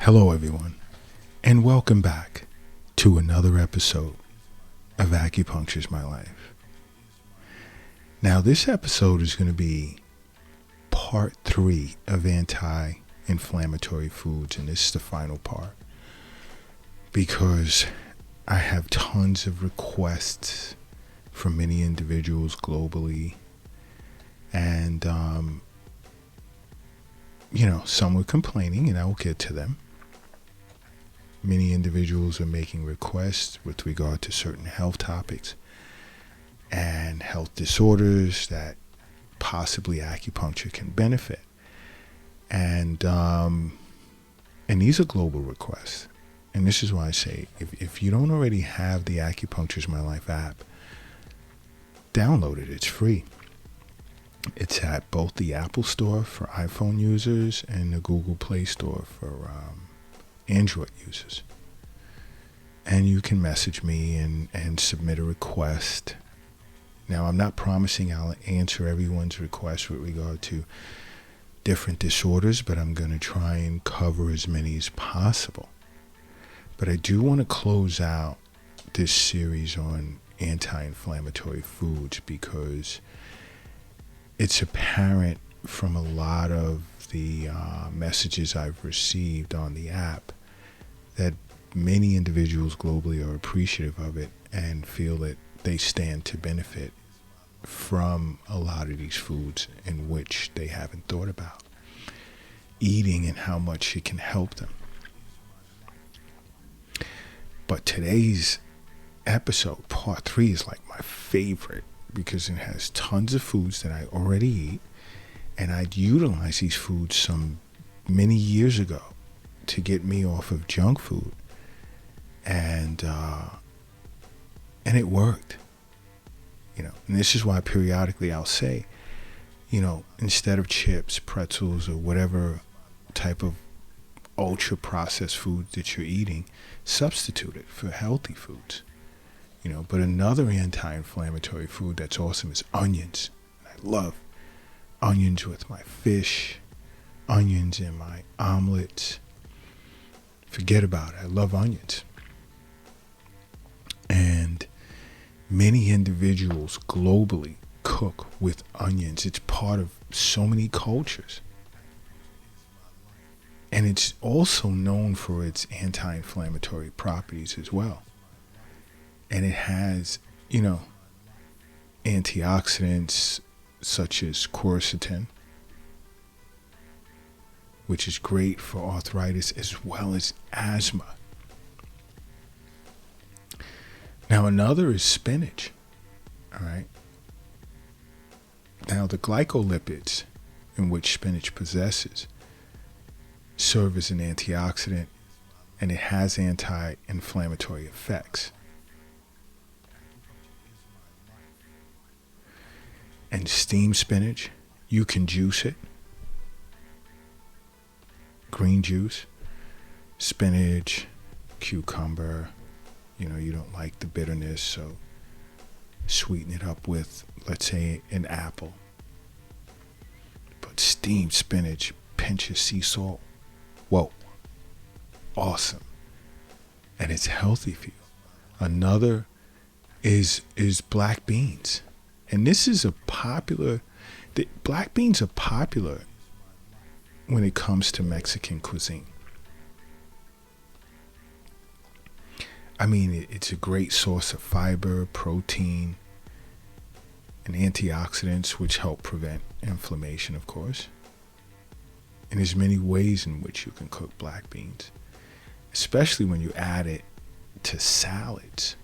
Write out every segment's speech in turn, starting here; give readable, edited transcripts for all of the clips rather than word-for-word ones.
Hello, everyone, and welcome back to another episode of Acupuncture's My Life. Now, this episode is going to be part 3 of anti-inflammatory foods, and this is the final part because I have tons of requests from many individuals globally, and some were complaining, and I will get to them. Many individuals are making requests with regard to certain health topics and health disorders that possibly acupuncture can benefit. And these are global requests. And this is why I say, if you don't already have the Acupuncture's My Life app, download it. It's free. It's at both the Apple Store for iPhone users and the Google Play Store for Android users. And you can message me and submit a request. Now, I'm not promising I'll answer everyone's request with regard to different disorders, but I'm going to try and cover as many as possible. But I do want to close out this series on anti-inflammatory foods because it's apparent from a lot of the messages I've received on the app that many individuals globally are appreciative of it and feel that they stand to benefit from a lot of these foods in which they haven't thought about eating and how much it can help them. But today's episode, part 3, is like my favorite because it has tons of foods that I already eat, and I'd utilize these foods some many years ago to get me off of junk food, and it worked. And this is why periodically I'll say, instead of chips, pretzels, or whatever type of ultra processed food that you're eating, substitute it for healthy foods. But another anti-inflammatory food that's awesome is onions. I love onions with my fish, onions in my omelets. Forget about it. I love onions. And many individuals globally cook with onions. It's part of so many cultures. And it's also known for its anti-inflammatory properties as well. And it has, antioxidants such as quercetin, which is great for arthritis as well as asthma. Now, another is spinach. All right. Now, the glycolipids in which spinach possesses serve as an antioxidant, and it has anti-inflammatory effects. And steamed spinach, you can juice it. Green juice, spinach, cucumber. You don't like the bitterness, so sweeten it up with, let's say, an apple. But steamed spinach, pinch of sea salt. Whoa, awesome. And it's healthy for you. Another is black beans. And this is black beans are popular when it comes to Mexican cuisine. I mean, it's a great source of fiber, protein, and antioxidants, which help prevent inflammation, of course. And there's many ways in which you can cook black beans, especially when you add it to salads.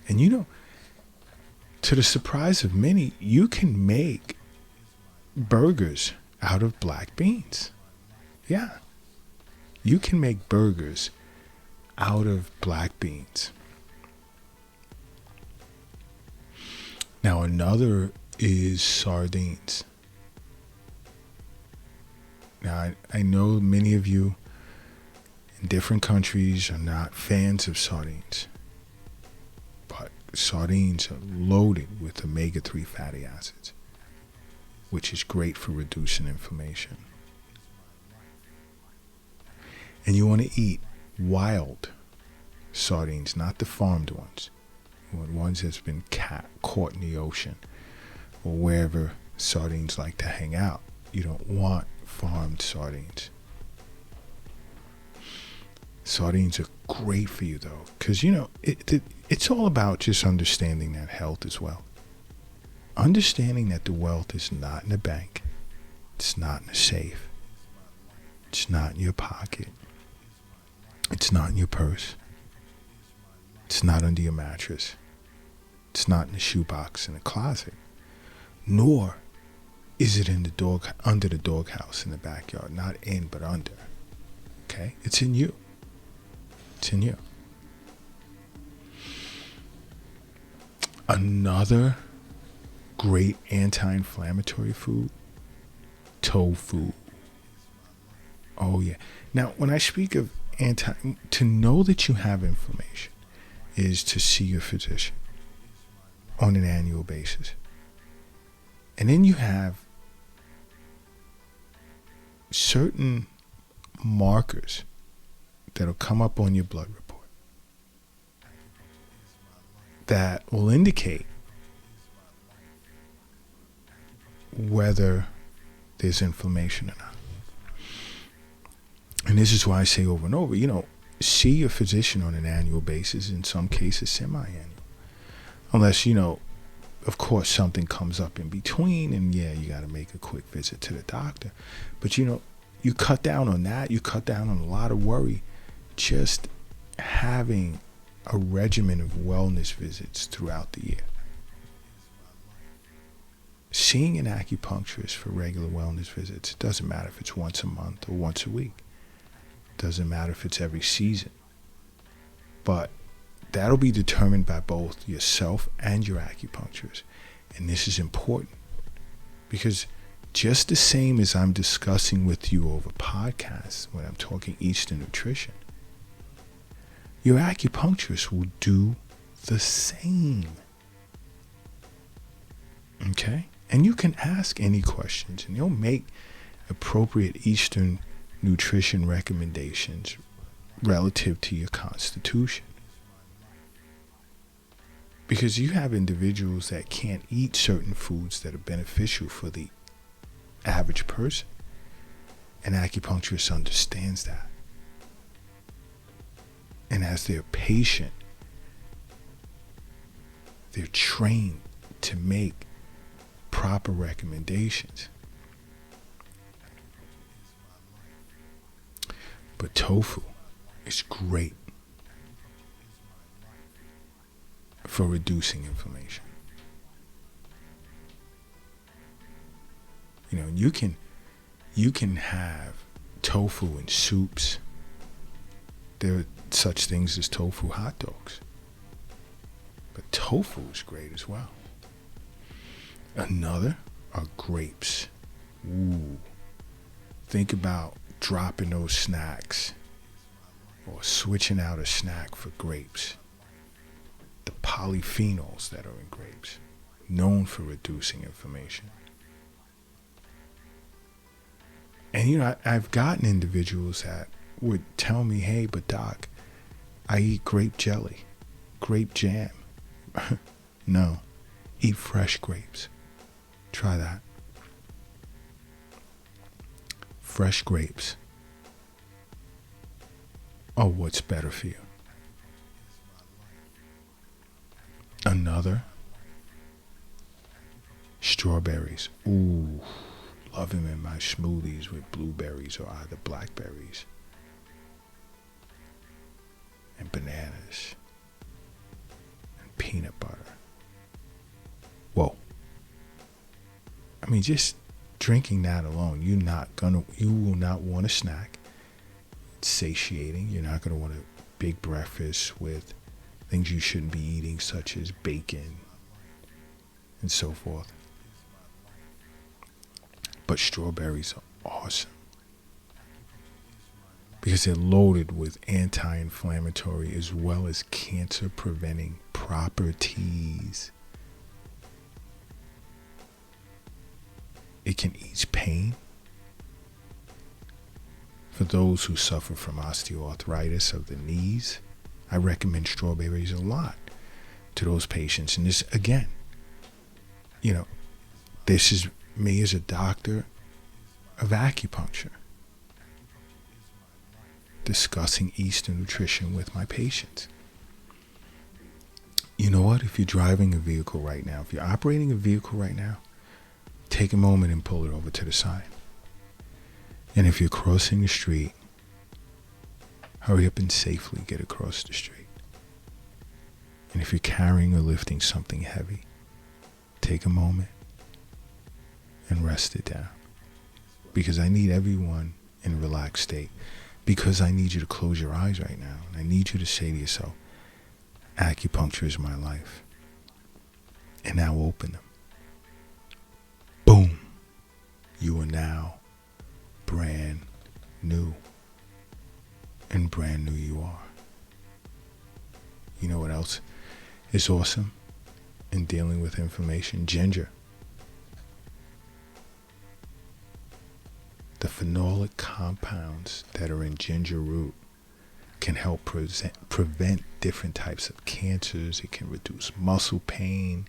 And to the surprise of many, you can make burgers out of black beans. Yeah. You can make burgers out of black beans. Now, another is sardines. Now, I know many of you in different countries are not fans of sardines, but sardines are loaded with omega-3 fatty acids, which is great for reducing inflammation. And you want to eat wild sardines, not the farmed ones. You want ones that's been caught in the ocean or wherever sardines like to hang out. You don't want farmed sardines. Sardines are great for you though, because it's all about just understanding that health as well. Understanding that the wealth is not in the bank. It's not in the safe. It's not in your pocket. It's not in your purse. It's not under your mattress. It's not in the shoebox in the closet. Nor is it under the doghouse in the backyard. Not in, but under. Okay? It's in you. It's in you. Another great anti-inflammatory food, tofu. Oh yeah. Now, when I speak of to know that you have inflammation is to see your physician on an annual basis. And then you have certain markers that'll come up on your blood report that will indicate whether there's inflammation or not. And this is why I say over and over, see your physician on an annual basis, in some cases semi-annual. Unless, of course something comes up in between and you got to make a quick visit to the doctor. But you cut down on that, you cut down on a lot of worry, just having a regimen of wellness visits throughout the year. Seeing an acupuncturist for regular wellness visits, it doesn't matter if it's once a month or once a week. Doesn't matter if it's every season. But that'll be determined by both yourself and your acupuncturist. And this is important because just the same as I'm discussing with you over podcasts when I'm talking Eastern nutrition, your acupuncturist will do the same. Okay? And you can ask any questions and they'll make appropriate Eastern nutrition recommendations relative to your constitution. Because you have individuals that can't eat certain foods that are beneficial for the average person. An acupuncturist understands that. And as their patient, they're trained to make proper recommendations. But tofu is great for reducing inflammation. You can have tofu in soups. There are such things as tofu hot dogs. But tofu is great as well. Another are grapes. Ooh. Think about dropping those snacks or switching out a snack for grapes. The polyphenols that are in grapes, known for reducing inflammation. And I've gotten individuals that would tell me, hey, but doc, I eat grape jelly, grape jam. No, eat fresh grapes. Try that. Fresh grapes. Oh, what's better for you? Another, strawberries. Ooh, love them in my smoothies with blueberries or either blackberries. And bananas. And peanut butter. Whoa. I mean, just drinking that alone, you will not want a snack. It's satiating. You're not going to want a big breakfast with things you shouldn't be eating, such as bacon and so forth. But strawberries are awesome because they're loaded with anti-inflammatory as well as cancer-preventing properties. It can ease pain, For those who suffer from osteoarthritis of the knees, I recommend strawberries a lot to those patients. And this, again, this is me as a doctor of acupuncture discussing Eastern nutrition with my patients. You know what? If you're driving a vehicle right now, if you're operating a vehicle right now, take a moment and pull it over to the side. And if you're crossing the street, hurry up and safely get across the street. And if you're carrying or lifting something heavy, take a moment and rest it down. Because I need everyone in a relaxed state. Because I need you to close your eyes right now. And I need you to say to yourself, acupuncture is my life. And now open them. Boom. You are now brand new. And brand new you are. You know what else is awesome in dealing with inflammation? Ginger. The phenolic compounds that are in ginger root can help prevent different types of cancers. It can reduce muscle pain.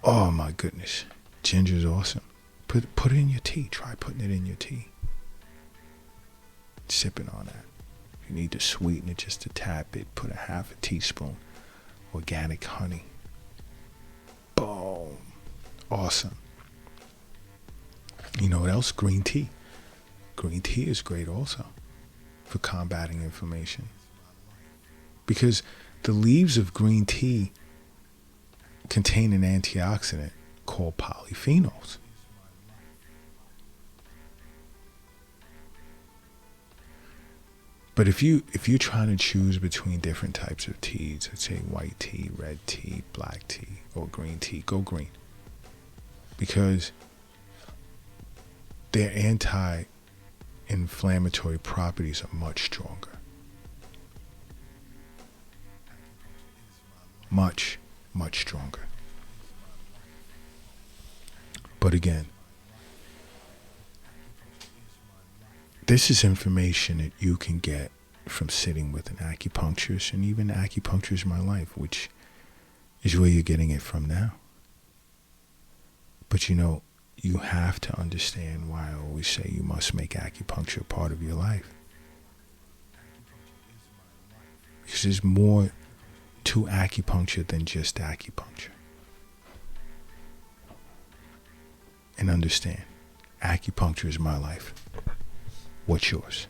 Oh my goodness. Ginger is awesome. Put it in your tea. Try putting it in your tea. Sipping on that. If you need to sweeten it just a tad bit, put a half a teaspoon organic honey. Boom. Awesome. You know what else? Green tea. Green tea is great also for combating inflammation. Because the leaves of green tea contain an antioxidant called polyphenols. But if you're trying to choose between different types of teas, let's say white tea, red tea, black tea, or green tea, go green. Because their anti-inflammatory properties are much stronger. Much, much stronger. But again, this is information that you can get from sitting with an acupuncturist, and even Acupuncture is My Life, which is where you're getting it from now. But you have to understand why I always say you must make acupuncture a part of your life. Because there's more to acupuncture than just acupuncture. And understand, acupuncture is my life. What's yours?